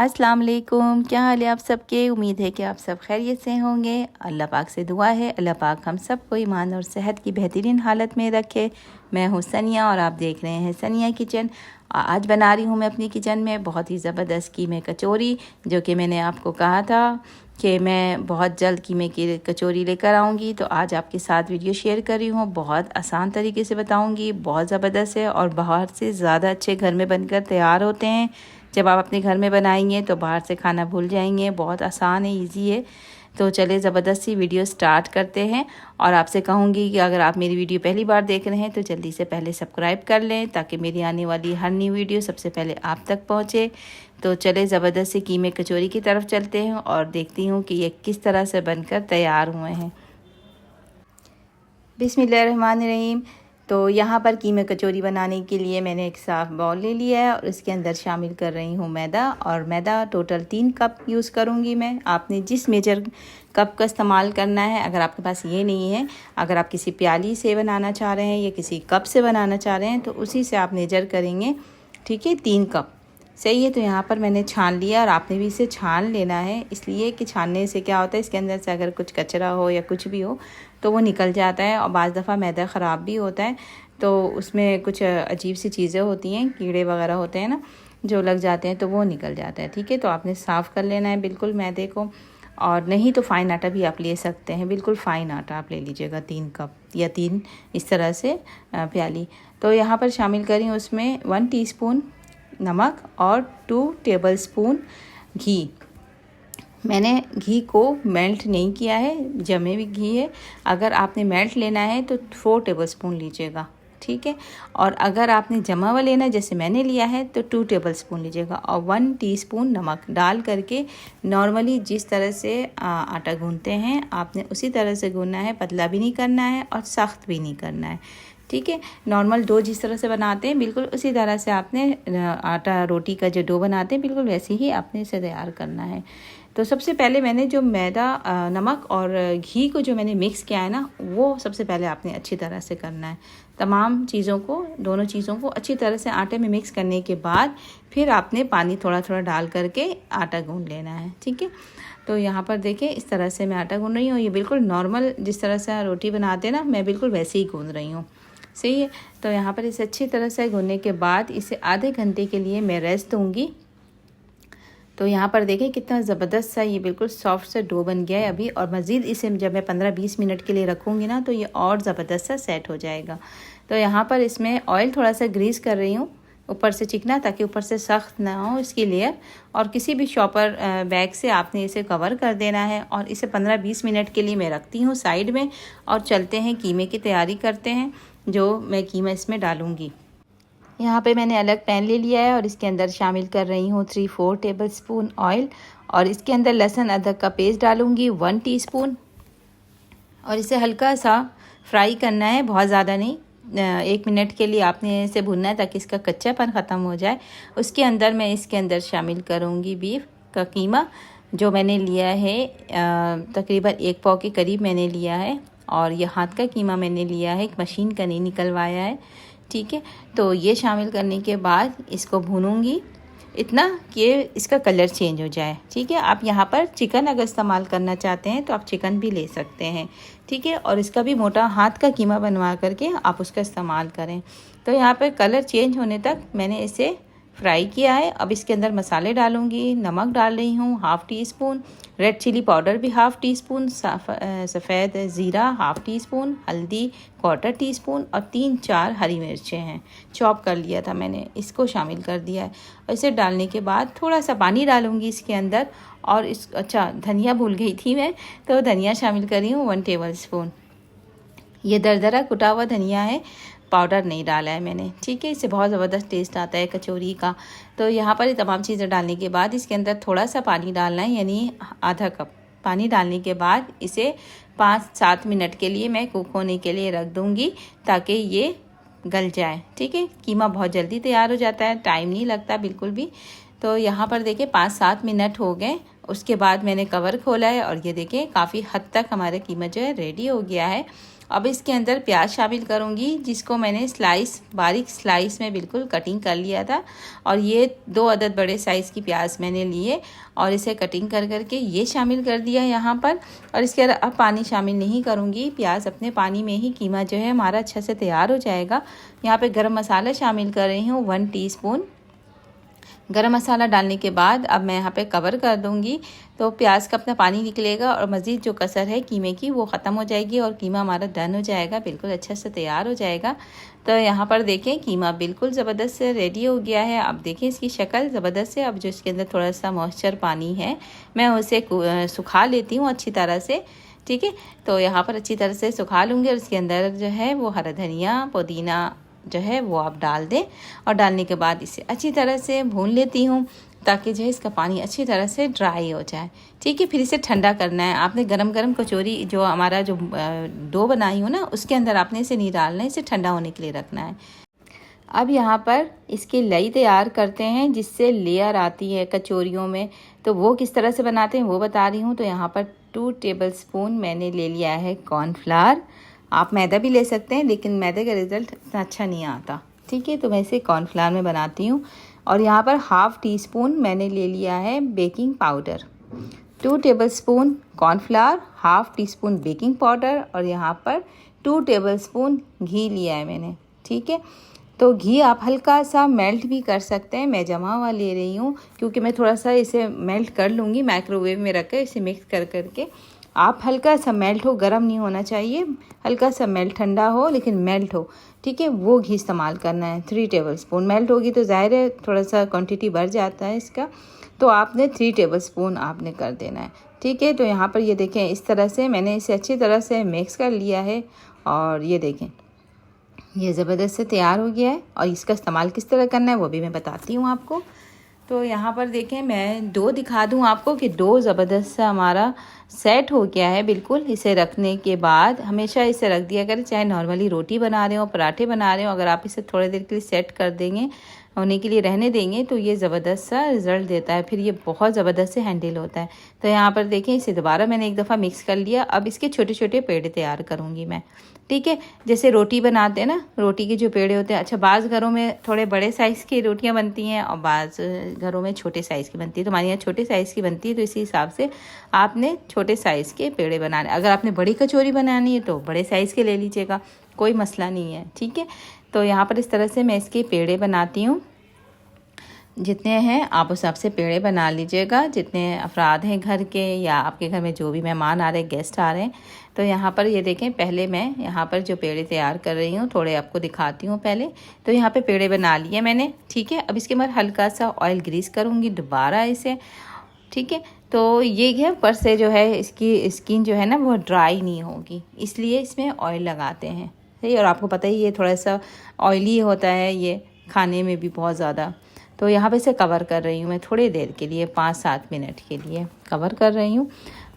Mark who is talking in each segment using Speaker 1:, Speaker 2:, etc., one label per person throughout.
Speaker 1: अस्सलाम वालेकुम। क्या हाल है आप सबके? उम्मीद है कि आप सब खैरियत से होंगे। अल्लाह पाक से दुआ है अल्लाह पाक हम सबको ईमान और सेहत की बेहतरीन हालत में रखे। मैं हूँ सनिया और आप देख रहे हैं सनिया किचन। आज बना रही हूँ मैं अपनी किचन में बहुत ही ज़बरदस्त कीमे कचौरी, जो कि मैंने आपको कहा था कि मैं बहुत जल्द कीमे की कचौरी लेकर आऊँगी। तो आज आपके साथ वीडियो शेयर कर रही हूँ। बहुत आसान तरीके से बताऊँगी, बहुत ज़बरदस्त है और बाहर से ज़्यादा अच्छे घर में बनकर तैयार होते हैं। जब आप अपने घर में बनाएंगे तो बाहर से खाना भूल जाएंगे। बहुत आसान है, इजी है। तो चले ज़बरदस्त सी वीडियो स्टार्ट करते हैं। और आपसे कहूँगी कि अगर आप मेरी वीडियो पहली बार देख रहे हैं तो जल्दी से पहले सब्सक्राइब कर लें, ताकि मेरी आने वाली हर नई वीडियो सबसे पहले आप तक पहुँचे। तो चले ज़बरदस्त सी कीमे कचौरी की तरफ चलते हैं और देखती हूँ कि ये किस तरह से बनकर तैयार हुए हैं। बिस्मिल्लाहिर्रहमानिर्रहीम। तो यहाँ पर कीमे कचौरी बनाने के लिए मैंने एक साफ़ बाउल ले लिया है और इसके अंदर शामिल कर रही हूँ मैदा। और मैदा टोटल 3 कप यूज़ करूँगी मैं। आपने जिस मेजर कप का इस्तेमाल करना है, अगर आपके पास ये नहीं है, अगर आप किसी प्याली से बनाना चाह रहे हैं या किसी कप से बनाना चाह रहे हैं तो उसी से आप मेजर करेंगे। ठीक है, 3 कप सही है। तो यहाँ पर मैंने छान लिया और आपने भी इसे छान लेना है, इसलिए कि छानने से क्या होता है, इसके अंदर से अगर कुछ कचरा हो या कुछ भी हो तो वो निकल जाता है। और बाज़ दफ़ा मैदा ख़राब भी होता है, तो उसमें कुछ अजीब सी चीज़ें होती हैं, कीड़े वगैरह होते हैं ना जो लग जाते हैं, तो वो निकल जाता है। ठीक है, तो आपने साफ़ कर लेना है बिल्कुल मैदे को। और नहीं तो फ़ाइन आटा भी आप ले सकते हैं, बिल्कुल फ़ाइन आटा आप ले लीजिएगा, 3 कप या 3 इस तरह से प्याली। तो यहाँ पर शामिल करें उसमें 1 टीस्पून नमक और 2 टेबलस्पून घी। मैंने घी को मेल्ट नहीं किया है, जमे हुए घी है। अगर आपने मेल्ट लेना है तो 4 टेबलस्पून लीजिएगा। ठीक है, और अगर आपने जमा हुआ लेना है जैसे मैंने लिया है तो 2 टेबलस्पून लीजिएगा। और 1 टीस्पून नमक डाल करके नॉर्मली जिस तरह से आटा गूंथते हैं आपने उसी तरह से गूंथना है। पतला भी नहीं करना है और सख्त भी नहीं करना है। ठीक है, नॉर्मल डो जिस तरह से बनाते हैं बिल्कुल उसी तरह से आपने आटा रोटी का जो डो बनाते हैं बिल्कुल वैसे ही आपने इसे तैयार करना है। तो सबसे पहले मैंने जो मैदा, नमक और घी को जो मैंने मिक्स किया है ना, वो सबसे पहले आपने अच्छी तरह से करना है। तमाम चीज़ों को, दोनों चीज़ों को अच्छी तरह से आटे में मिक्स करने के बाद फिर आपने पानी थोड़ा थोड़ा डाल करके आटा गूंथ लेना है। ठीक है, तो यहाँ पर देखिए इस तरह से मैं आटा गूंथ रही हूँ। ये बिल्कुल नॉर्मल जिस तरह से रोटी बनाते हैं ना, मैं बिल्कुल वैसे ही गूंथ रही हूँ। सही है, तो यहाँ पर इसे अच्छी तरह से गूंथने के बाद इसे आधे घंटे के लिए मैं रेस्ट दूँगी। तो यहाँ पर देखें कितना ज़बरदस्त सा ये बिल्कुल सॉफ्ट सा डो बन गया है अभी। और मज़ीद इसे जब मैं 15-20 मिनट के लिए रखूँगी ना तो ये और ज़बरदस्त सा सेट हो जाएगा। तो यहाँ पर इसमें ऑयल थोड़ा सा ग्रीस कर रही हूँ ऊपर से चिकना, ताकि ऊपर से सख्त ना हो इसकी लेयर। और किसी भी शॉपर बैग से आपने इसे कवर कर देना है। और इसे 15-20 मिनट के लिए मैं रखती हूँ साइड में। और चलते हैं कीमे की तैयारी करते हैं, जो मैं कीमा इसमें डालूँगी। यहाँ पे मैंने अलग पैन ले लिया है और इसके अंदर शामिल कर रही हूँ 3-4 टेबलस्पून ऑयल। और इसके अंदर लहसुन अदरक का पेस्ट डालूँगी 1 टीस्पून। और इसे हल्का सा फ्राई करना है, बहुत ज़्यादा नहीं। 1 मिनट के लिए आपने इसे भूनना है ताकि इसका कच्चापन ख़त्म हो जाए। उसके अंदर मैं इसके अंदर शामिल करूँगी बीफ का कीमा, जो मैंने लिया है तकरीबन 1 पाव के करीब मैंने लिया है। और ये हाथ का कीमा मैंने लिया है, एक मशीन का नहीं निकलवाया है। ठीक है, तो ये शामिल करने के बाद इसको भूनूंगी इतना कि इसका कलर चेंज हो जाए। ठीक है, आप यहाँ पर चिकन अगर इस्तेमाल करना चाहते हैं तो आप चिकन भी ले सकते हैं। ठीक है, और इसका भी मोटा हाथ का कीमा बनवा करके आप उसका इस्तेमाल करें। तो यहाँ पर कलर चेंज होने तक मैंने इसे फ्राई किया है। अब इसके अंदर मसाले डालूंगी। नमक डाल रही हूँ 1/2 टीस्पून, रेड चिली पाउडर भी 1/2 टीस्पून, सफ़ेद ज़ीरा 1/2 टीस्पून, हल्दी 1/4 टीस्पून और 3-4 हरी मिर्चें हैं, चॉप कर लिया था मैंने, इसको शामिल कर दिया है। और इसे डालने के बाद थोड़ा सा पानी डालूंगी इसके अंदर। और धनिया भूल गई थी मैं, तो धनिया शामिल कर रही हूँ 1 टेबलस्पून। ये दरदरा कुटा हुआ धनिया है, पाउडर नहीं डाला है मैंने। ठीक है, इससे बहुत ज़बरदस्त टेस्ट आता है कचौरी का। तो यहाँ पर ये तमाम चीज़ें डालने के बाद इसके अंदर थोड़ा सा पानी डालना है, यानी आधा कप पानी डालने के बाद इसे 5-7 मिनट के लिए मैं कुक होने के लिए रख दूँगी, ताकि ये गल जाए। ठीक है, कीमा बहुत जल्दी तैयार हो जाता है, टाइम नहीं लगता बिल्कुल भी। तो यहाँ पर देखिए 5-7 मिनट हो गए। उसके बाद मैंने कवर खोला है और ये देखिए काफ़ी हद तक हमारा कीमा जो है रेडी हो गया है। अब इसके अंदर प्याज शामिल करूँगी, जिसको मैंने बारीक स्लाइस में बिल्कुल कटिंग कर लिया था। और ये 2 अदद बड़े साइज़ की प्याज मैंने लिए और इसे कटिंग कर करके ये शामिल कर दिया यहाँ पर। और इसके अंदर अब पानी शामिल नहीं करूँगी, प्याज अपने पानी में ही कीमा जो है हमारा अच्छा से तैयार हो जाएगा। यहाँ पे गरम मसाला शामिल कर रही हूँ 1 टीस्पून। गरम मसाला डालने के बाद अब मैं यहाँ पे कवर कर दूँगी, तो प्याज का अपना पानी निकलेगा और मज़ीद जो कसर है कीमे की वो ख़त्म हो जाएगी और कीमा हमारा डन हो जाएगा, बिल्कुल अच्छे से तैयार हो जाएगा। तो यहाँ पर देखें कीमा बिल्कुल ज़बरदस्त से रेडी हो गया है। अब देखें इसकी शक्ल ज़बरदस्त है। अब जो इसके अंदर थोड़ा सा मॉइस्चर पानी है मैं उसे सुखा लेती हूँ अच्छी तरह से, ठीक है। तो यहाँ पर अच्छी तरह से सुखा लूँगी और इसके अंदर जो है वो हरा धनिया पुदीना जो है वो आप डाल दें। और डालने के बाद इसे अच्छी तरह से भून लेती हूँ ताकि जो है इसका पानी अच्छी तरह से ड्राई हो जाए, ठीक है। फिर इसे ठंडा करना है आपने। गरम गरम कचौरी जो हमारा जो डो बनाई हो ना उसके अंदर आपने इसे नहीं डालना है, इसे ठंडा होने के लिए रखना है। अब यहाँ पर इसकी लई तैयार करते हैं जिससे लेयर आती है कचौरियों में, तो वो किस तरह से बनाते हैं वो बता रही हूँ। तो यहाँ पर 2 टेबलस्पून मैंने ले लिया है कॉर्नफ्लावर। आप मैदा भी ले सकते हैं लेकिन मैदे का रिज़ल्ट इतना अच्छा नहीं आता, ठीक है। तो मैं इसे कॉर्नफ्लावर में बनाती हूँ। और यहाँ पर 1/2 टीस्पून मैंने ले लिया है baking powder. 2 tablespoon cornflour, 1/2 teaspoon baking powder और यहाँ पर 2 टेबलस्पून घी लिया है मैंने, ठीक है। तो घी आप हल्का सा मेल्ट भी कर सकते हैं। मैं जमा हुआ ले रही हूँ क्योंकि मैं थोड़ा सा इसे मेल्ट कर लूँगी माइक्रोवेव में रख कर इसे मिक्स कर करके। आप हल्का सा मेल्ट हो, गरम नहीं होना चाहिए, हल्का सा मेल्ट, ठंडा हो लेकिन मेल्ट हो, ठीक है, वो घी इस्तेमाल करना है। 3 टेबलस्पून मेल्ट होगी तो ज़ाहिर है थोड़ा सा क्वांटिटी बढ़ जाता है इसका, तो आपने 3 टेबलस्पून आपने कर देना है, ठीक है। तो यहाँ पर ये देखें इस तरह से मैंने इसे अच्छी तरह से मिक्स कर लिया है और ये देखें ये ज़बरदस्त से तैयार हो गया है। और इसका इस्तेमाल किस तरह करना है वो भी मैं बताती हूँ आपको। तो यहाँ पर देखें मैं डो दिखा दूँ आपको कि डो ज़बरदस्त सा हमारा सेट हो गया है बिल्कुल। इसे रखने के बाद हमेशा इसे रख दिया करें, चाहे नॉर्मली रोटी बना रहे हो पराठे बना रहे हो, अगर आप इसे थोड़ी देर के लिए सेट कर देंगे होने के लिए रहने देंगे तो ये ज़बरदस्त सा रिज़ल्ट देता है, फिर ये बहुत ज़बरदस्त से हैंडल होता है। तो यहाँ पर देखें इसे दोबारा मैंने एक दफ़ा मिक्स कर लिया। अब इसके छोटे छोटे पेड़े तैयार करूँगी मैं, ठीक है। जैसे रोटी बनाते हैं ना, रोटी के जो पेड़े होते हैं, अच्छा बाज़ घरों में थोड़े बड़े साइज़ की रोटियां बनती हैं और बाज़ घरों में छोटे साइज़ की बनती है। तो हमारे यहाँ छोटे साइज़ की बनती है, तो इसी हिसाब से आपने छोटे साइज़ के पेड़े बनाने। अगर आपने बड़ी कचौरी बनानी है तो बड़े साइज़ के ले लीजिएगा, कोई मसला नहीं है, ठीक है। तो यहाँ पर इस तरह से मैं इसके पेड़े बनाती हूँ। जितने हैं आप उस हिसाब से पेड़े बना लीजिएगा, जितने अफराद हैं घर के या आपके घर में जो भी मेहमान आ रहे हैं, गेस्ट आ रहे हैं। तो यहाँ पर ये देखें पहले मैं यहाँ पर जो पेड़े तैयार कर रही हूँ थोड़े आपको दिखाती हूँ पहले। तो यहाँ पे पेड़े बना लिए मैंने, ठीक है। अब इसके बाद हल्का सा ऑयल ग्रीस करूँगी दोबारा इसे, ठीक है। तो ये है ऊपर से जो है इसकी स्किन जो है ना वो ड्राई नहीं होगी, इसलिए इसमें ऑयल लगाते हैं, सही। और आपको पता ही ये थोड़ा सा ऑयली होता है, ये खाने में भी बहुत ज़्यादा। तो यहाँ पे इसे कवर कर रही हूँ मैं थोड़ी देर के लिए, 5-7 मिनट के लिए कवर कर रही हूँ।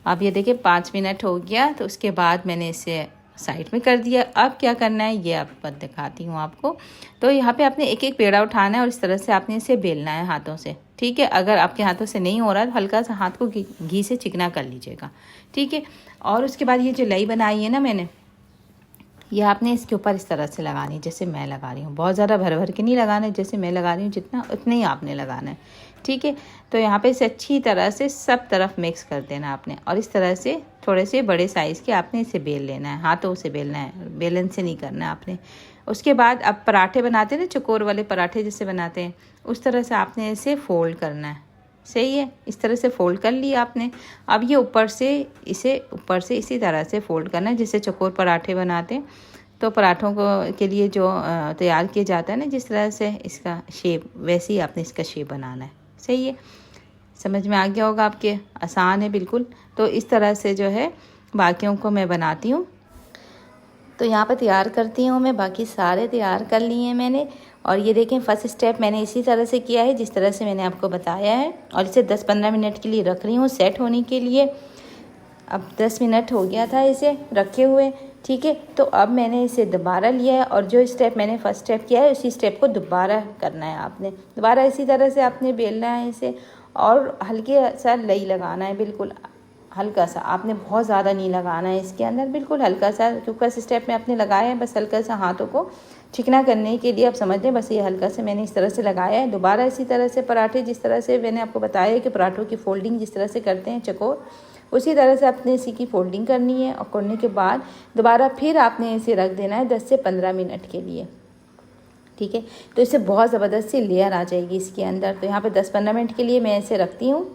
Speaker 1: अब ये देखिए 5 मिनट हो गया, तो उसके बाद मैंने इसे साइड में कर दिया। अब क्या करना है ये आप दिखाती हूँ आपको। तो यहाँ पे आपने एक एक पेड़ा उठाना है और इस तरह से आपने इसे बेलना है हाथों से, ठीक है। अगर आपके हाथों से नहीं हो रहा है तो हल्का सा हाथ को घी से चिकना कर लीजिएगा, ठीक है। और उसके बाद ये जो लई बनाई है ना मैंने, ये आपने इसके ऊपर इस तरह से लगानी जैसे मैं लगा रही हूँ। बहुत ज़्यादा भर भर के नहीं लगाना है, जैसे मैं लगा रही हूँ जितना उतना ही आपने लगाना है, ठीक है। तो यहाँ पे इसे अच्छी तरह से सब तरफ मिक्स कर देना आपने। और इस तरह से थोड़े से बड़े साइज़ के आपने इसे बेल लेना है, हाथों से बेलना है, बेलन से नहीं करना है आपने। उसके बाद अब पराठे बनाते हैं ना, चकोर वाले पराठे जैसे बनाते हैं, उस तरह से आपने इसे फोल्ड करना है, सही है। इस तरह से फोल्ड कर लिया आपने। अब ये ऊपर से इसी तरह से फोल्ड करना है जैसे चकोर पराठे बनाते हैं। तो पराठों को के लिए जो तैयार किया जाता है ना जिस तरह से इसका शेप, वैसे ही आपने इसका शेप बनाना है, सही है। समझ में आ गया होगा आपके, आसान है बिल्कुल। तो इस तरह से जो है बाकियों को मैं बनाती हूँ। तो यहाँ पर तैयार करती हूँ मैं, बाकी सारे तैयार कर लिए हैं मैंने। और ये देखें फर्स्ट स्टेप मैंने इसी तरह से किया है जिस तरह से मैंने आपको बताया है। और इसे 10-15 मिनट के लिए रख रही हूँ सेट होने के लिए। अब 10 मिनट हो गया था इसे रखे हुए, ठीक है। तो अब मैंने इसे दोबारा लिया है और जो स्टेप मैंने फर्स्ट स्टेप किया है उसी स्टेप को दोबारा करना है आपने। दोबारा इसी तरह से आपने बेलना है इसे और हल्के सा लई लगाना है बिल्कुल, हल्का सा, आपने बहुत ज़्यादा नहीं लगाना है इसके अंदर, बिल्कुल हल्का सा। जो फर्स्ट स्टेप में आपने लगाया है बस हल्का सा हाथों को चिकना करने के लिए, आप समझ लें बस ये हल्का से मैंने इस तरह से लगाया है। दोबारा इसी तरह से पराठे, जिस तरह से मैंने आपको बताया है कि पराठों की फोल्डिंग जिस तरह से करते हैं चकोर, उसी तरह से आपने इसी की फोल्डिंग करनी है। और करने के बाद दोबारा फिर आपने इसे रख देना है 10 से 15 मिनट के लिए, ठीक है। तो इससे बहुत ज़बरदस्त सी लेयर आ जाएगी इसके अंदर। तो यहाँ पे 10-15 मिनट के लिए मैं इसे रखती हूँ।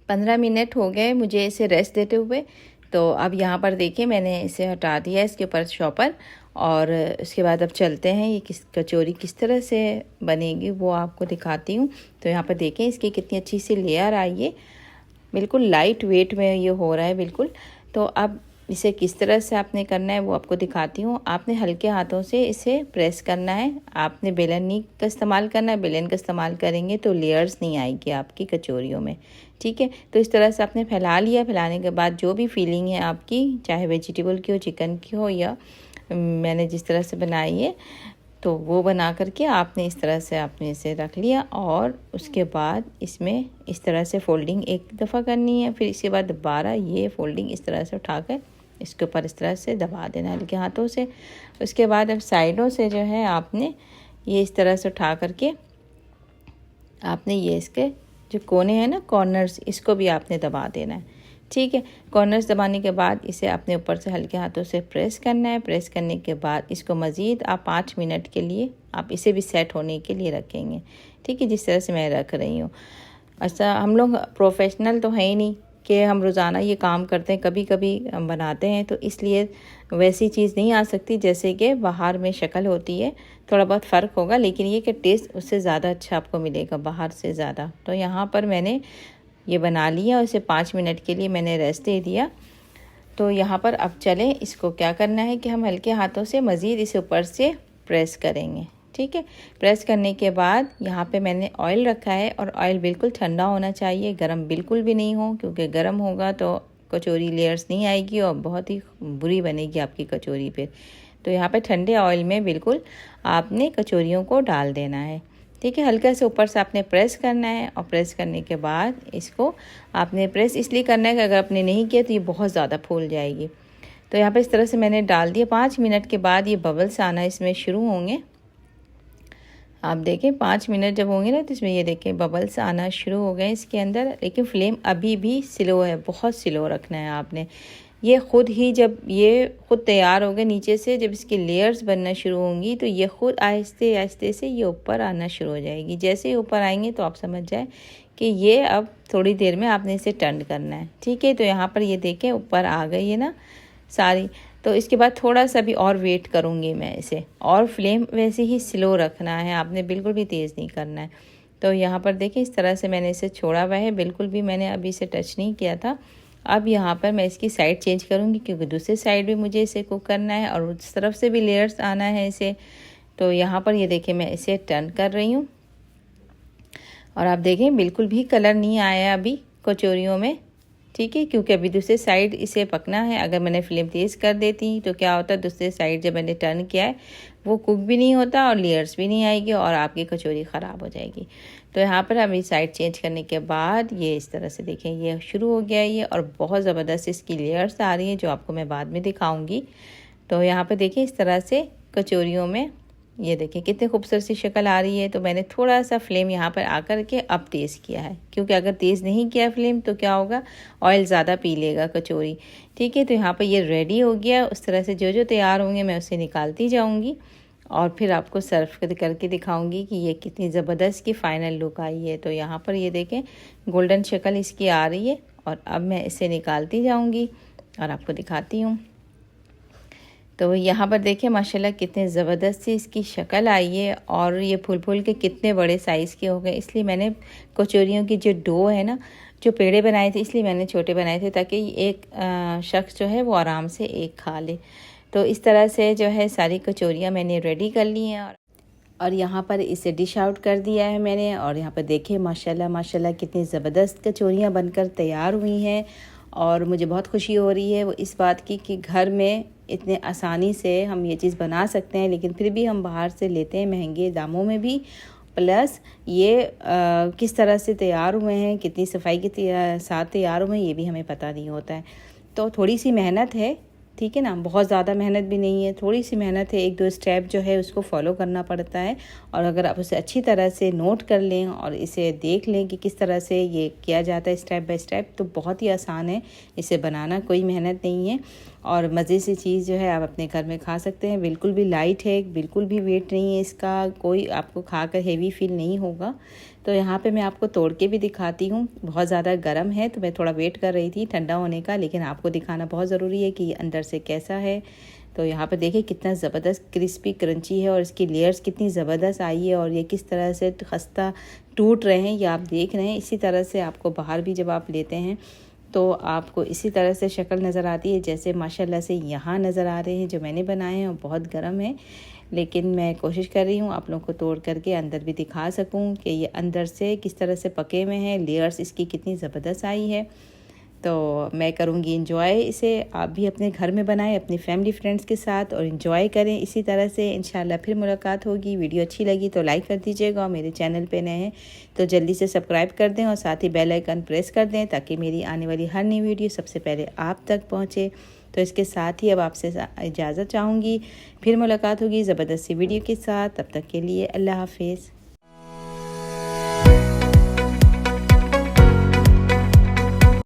Speaker 1: 15 मिनट हो गए मुझे इसे रेस्ट देते हुए। तो अब यहाँ पर देखिए मैंने इसे हटा दिया इसके ऊपर शॉपर, और उसके बाद अब चलते हैं ये कचौरी किस तरह से बनेगी वो आपको दिखाती हूँ। तो यहाँ पर देखें इसकी कितनी अच्छी सी लेयर आई है, बिल्कुल लाइट वेट में ये हो रहा है बिल्कुल। तो अब इसे किस तरह से आपने करना है वो आपको दिखाती हूँ। आपने हल्के हाथों से इसे प्रेस करना है, आपने बेलन नहीं का इस्तेमाल करना है। बेलन का इस्तेमाल करेंगे तो लेयर्स नहीं आएगी आपकी कचौरियों में, ठीक है। तो इस तरह से आपने फैला लिया। फैलाने के बाद जो भी फीलिंग है आपकी, चाहे वेजिटेबल की हो, चिकन की हो, या मैंने जिस तरह से बनाई है तो वो बना करके आपने इस तरह से आपने इसे रख लिया। और उसके बाद इसमें इस तरह से फोल्डिंग एक दफ़ा करनी है, फिर इसके बाद दोबारा ये फोल्डिंग इस तरह से उठाकर इसके ऊपर इस तरह से दबा देना हल्के हाथों से। उसके बाद अब साइडों से जो है आपने ये इस तरह से उठा करके आपने ये इसके जो कोने हैं ना, कॉर्नर्स, इसको भी आपने दबा देना है, ठीक है। कॉर्नर्स दबाने के बाद इसे अपने ऊपर से हल्के हाथों से प्रेस करना है। प्रेस करने के बाद इसको मज़ीद आप 5 मिनट के लिए आप इसे भी सेट होने के लिए रखेंगे, ठीक है, जिस तरह से मैं रख रही हूँ। अच्छा, हम लोग प्रोफेशनल तो हैं ही नहीं कि हम रोज़ाना ये काम करते हैं, कभी कभी हम बनाते हैं, तो इसलिए वैसी चीज़ नहीं आ सकती जैसे कि बाहर में शक्ल होती है। थोड़ा बहुत फ़र्क होगा, लेकिन ये कि टेस्ट उससे ज़्यादा अच्छा आपको मिलेगा बाहर से ज़्यादा। तो यहाँ पर मैंने ये बना लिया और इसे 5 मिनट के लिए मैंने रेस्ट दे दिया। तो यहाँ पर अब चलें, इसको क्या करना है कि हम हल्के हाथों से मज़ीद इसे ऊपर से प्रेस करेंगे, ठीक है। प्रेस करने के बाद यहाँ पे मैंने ऑयल रखा है, और ऑयल बिल्कुल ठंडा होना चाहिए, गरम बिल्कुल भी नहीं हो, क्योंकि गरम होगा तो कचौरी लेयर्स नहीं आएगी और बहुत ही बुरी बनेगी आपकी कचौरी फिर। तो यहाँ पे ठंडे ऑयल में बिल्कुल आपने कचौरियों को डाल देना है, ठीक है। हल्का से ऊपर से आपने प्रेस करना है, और प्रेस करने के बाद इसको आपने प्रेस इसलिए करना है कि अगर आपने नहीं किया तो ये बहुत ज़्यादा फूल जाएगी। तो यहाँ पे इस तरह से मैंने डाल दिया। 5 मिनट के बाद ये बबल्स आना इसमें शुरू होंगे। आप देखें 5 मिनट जब होंगे ना तो इसमें ये देखें बबल्स आना शुरू हो गए इसके अंदर, लेकिन फ्लेम अभी भी स्लो है, बहुत स्लो रखना है आपने। ये ख़ुद ही जब ये ख़ुद तैयार हो गए नीचे से, जब इसकी लेयर्स बनना शुरू होंगी तो ये ख़ुद आहिस्ते आहिस्ते से ये ऊपर आना शुरू हो जाएगी। जैसे ही ऊपर आएंगे तो आप समझ जाए कि ये अब थोड़ी देर में आपने इसे टर्न करना है, ठीक है। तो यहाँ पर ये देखें ऊपर आ गई है ना सारी। तो इसके बाद थोड़ा सा भी और वेट करूँगी मैं इसे, और फ्लेम वैसे ही स्लो रखना है आपने, बिल्कुल भी तेज़ नहीं करना है। तो यहाँ पर देखिए इस तरह से मैंने इसे छोड़ा हुआ है, बिल्कुल भी मैंने अभी इसे टच नहीं किया था। अब यहाँ पर मैं इसकी साइड चेंज करूँगी, क्योंकि दूसरी साइड भी मुझे इसे कुक करना है और उस तरफ से भी लेयर्स आना है इसे। तो यहाँ पर ये देखिए मैं इसे टर्न कर रही हूँ, और आप देखें बिल्कुल भी कलर नहीं आया अभी कचौरियों में, ठीक है, क्योंकि अभी दूसरे साइड इसे पकना है। अगर मैंने फ्लेम तेज़ कर देती तो क्या होता, दूसरे साइड जब मैंने टर्न किया है वो कुक भी नहीं होता और लेयर्स भी नहीं आएगी और आपकी कचौरी ख़राब हो जाएगी। तो यहाँ पर अभी साइड चेंज करने के बाद ये इस तरह से देखें ये शुरू हो गया है ये, और बहुत ज़बरदस्त इसकी लेयर्स आ रही है जो आपको मैं बाद में दिखाऊँगी। तो यहाँ पर देखिए इस तरह से कचौरियों में ये देखिए कितनी खूबसूरत सी शक्ल आ रही है। तो मैंने थोड़ा सा फ्लेम यहाँ पर आकर के अब तेज़ किया है, क्योंकि अगर तेज़ नहीं किया फ्लेम तो क्या होगा, ऑयल ज़्यादा पी लेगा कचौरी, ठीक है। तो यहाँ पर ये रेडी हो गया। उस तरह से जो जो तैयार होंगे मैं उसे निकालती जाऊँगी और फिर आपको सर्व करके दिखाऊँगी कि ये कितनी ज़बरदस्त की फ़ाइनल लुक आई है। तो यहाँ पर ये देखें गोल्डन शक्ल इसकी आ रही है, और अब मैं इसे निकालती जाऊँगी और आपको दिखाती हूँ। तो यहाँ पर देखिए माशाल्लाह कितने ज़बरदस्त सी इसकी शक्ल आई है, और ये फूल फूल के कितने बड़े साइज़ के हो गए। इसलिए मैंने कचौरियों की जो डो है ना, जो पेड़े बनाए थे, इसलिए मैंने छोटे बनाए थे ताकि एक शख्स जो है वो आराम से एक खा ले। तो इस तरह से जो है सारी कचौरियाँ मैंने रेडी कर ली हैं, और यहाँ पर इसे डिश आउट कर दिया है मैंने। और यहाँ पर देखिए माशाल्लाह माशाल्लाह कितनी ज़बरदस्त कचौरियाँ बनकर तैयार हुई हैं, और मुझे बहुत खुशी हो रही है वो इस बात की कि घर में इतने आसानी से हम ये चीज़ बना सकते हैं, लेकिन फिर भी हम बाहर से लेते हैं महंगे दामों में भी, प्लस ये किस तरह से तैयार हुए हैं, कितनी सफाई के साथ तैयार हुए हैं, ये भी हमें पता नहीं होता है। तो थोड़ी सी मेहनत है, ठीक है ना, बहुत ज़्यादा मेहनत भी नहीं है, थोड़ी सी मेहनत है। 1-2 स्टेप जो है उसको फॉलो करना पड़ता है, और अगर आप उसे अच्छी तरह से नोट कर लें और इसे देख लें कि किस तरह से ये किया जाता है स्टेप बाय स्टेप, तो बहुत ही आसान है इसे बनाना, कोई मेहनत नहीं है। और मज़े से चीज़ जो है आप अपने घर में खा सकते हैं। बिल्कुल भी लाइट है, बिल्कुल भी वेट नहीं है इसका, कोई आपको खाकर हेवी फील नहीं होगा। तो यहाँ पे मैं आपको तोड़ के भी दिखाती हूँ। बहुत ज़्यादा गर्म है तो मैं थोड़ा वेट कर रही थी ठंडा होने का, लेकिन आपको दिखाना बहुत ज़रूरी है कि ये अंदर से कैसा है। तो यहाँ पे देखिए कितना ज़बरदस्त क्रिस्पी क्रंची है और इसकी लेयर्स कितनी ज़बरदस्त आई है, और ये किस तरह से खस्ता टूट रहे हैं ये आप देख रहे हैं। इसी तरह से आपको बाहर भी जब आप लेते हैं तो आपको इसी तरह से शक्ल नज़र आती है, जैसे माशाल्लाह से यहाँ नज़र आ रहे हैं जो मैंने बनाए हैं। और बहुत गर्म है, लेकिन मैं कोशिश कर रही हूँ आप लोगों को तोड़ करके अंदर भी दिखा सकूँ कि ये अंदर से किस तरह से पके हुए हैं, लेयर्स इसकी कितनी ज़बरदस्त आई है। तो मैं करूँगी इंजॉय इसे, आप भी अपने घर में बनाएं अपनी फैमिली फ्रेंड्स के साथ और इंजॉय करें इसी तरह से। इंशाल्लाह फिर मुलाकात होगी। वीडियो अच्छी लगी तो लाइक कर दीजिएगा, और मेरे चैनल पे नए हैं तो जल्दी से सब्सक्राइब कर दें और साथ ही बेल आइकन प्रेस कर दें ताकि मेरी आने वाली हर नई वीडियो सबसे पहले आप तक पहुँचे। तो इसके साथ ही अब आपसे इजाज़त चाहूँगी, फिर मुलाकात होगी ज़बरदस्त सी वीडियो के साथ। तब तक के लिए अल्लाह हाफिज़।